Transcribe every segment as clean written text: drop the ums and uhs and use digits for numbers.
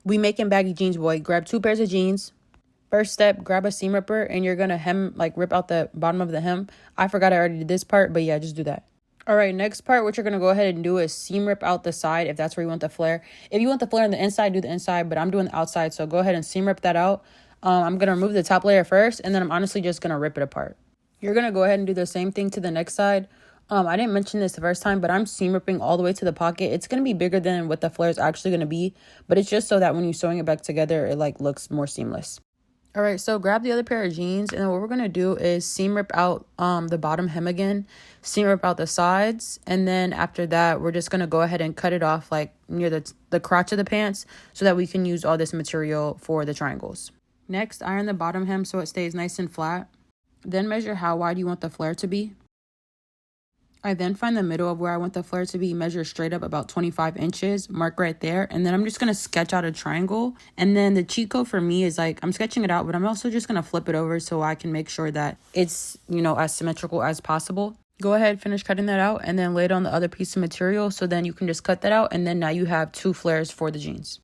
We making baggy jeans, boy. Grab 2 pairs of jeans. First step, grab a seam ripper and you're gonna hem, like rip out the bottom of the hem. I forgot I already did this part, but yeah, just do that. All right, next part, what you're gonna go ahead and do is seam rip out the side if that's where you want the flare. If you want the flare on the inside, do the inside, but I'm doing the outside, so go ahead and seam rip that out. I'm gonna remove the top layer first, and then I'm honestly just gonna rip it apart. You're gonna go ahead and do the same thing to the next side. I didn't mention this the first time, but I'm seam ripping all the way to the pocket. It's gonna be bigger than what the flare is actually gonna be, but it's just so that when you're sewing it back together, it like looks more seamless. All right, so grab the other pair of jeans, and then what we're gonna do is seam rip out the bottom hem again, seam rip out the sides, and then after that, we're just gonna go ahead and cut it off like near the crotch of the pants so that we can use all this material for the triangles. Next, iron the bottom hem so it stays nice and flat. Then measure how wide you want the flare to be. I then find the middle of where I want the flare to be, measure straight up about 25 inches, mark right there, and then I'm just going to sketch out a triangle. And then the cheat code for me is like, I'm sketching it out, but I'm also just going to flip it over so I can make sure that it's, as symmetrical as possible. Go ahead, finish cutting that out, and then lay it on the other piece of material, so then you can just cut that out, and then now you have 2 flares for the jeans.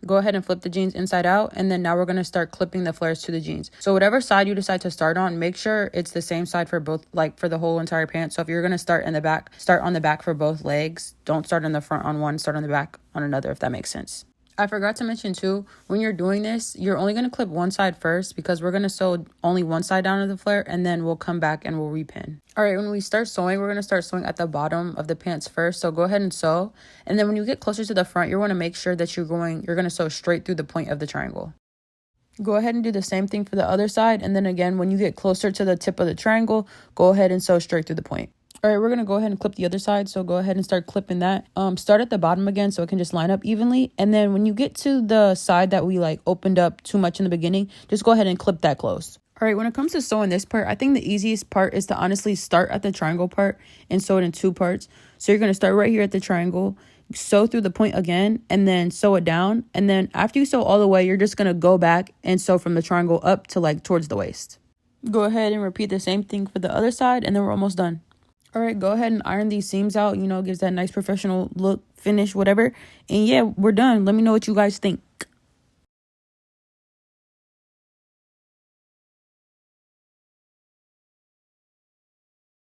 Go ahead and flip the jeans inside out, and then now we're going to start clipping the flares to the jeans. So whatever side you decide to start on, make sure it's the same side for both, like for the whole entire pant. So if you're going to start in the back, start on the back for both legs. Don't start in the front on one, start on the back on another, if that makes sense. I forgot to mention too, when you're doing this, you're only going to clip one side first because we're going to sew only one side down of the flare, and then we'll come back and we'll repin. All right, when we start sewing, we're going to start sewing at the bottom of the pants first. So go ahead and sew. And then when you get closer to the front, you're going to make sure that you're going to sew straight through the point of the triangle. Go ahead and do the same thing for the other side. And then again, when you get closer to the tip of the triangle, go ahead and sew straight through the point. All right, we're going to go ahead and clip the other side. So go ahead and start clipping that. Start at the bottom again so it can just line up evenly. And then when you get to the side that we like opened up too much in the beginning, just go ahead and clip that close. All right, when it comes to sewing this part, I think the easiest part is to honestly start at the triangle part and sew it in 2 parts. So you're going to start right here at the triangle, sew through the point again, and then sew it down. And then after you sew all the way, you're just going to go back and sew from the triangle up to like towards the waist. Go ahead and repeat the same thing for the other side, and then we're almost done. All right, go ahead and iron these seams out, gives that nice professional look, finish, whatever. And yeah, we're done. Let me know what you guys think.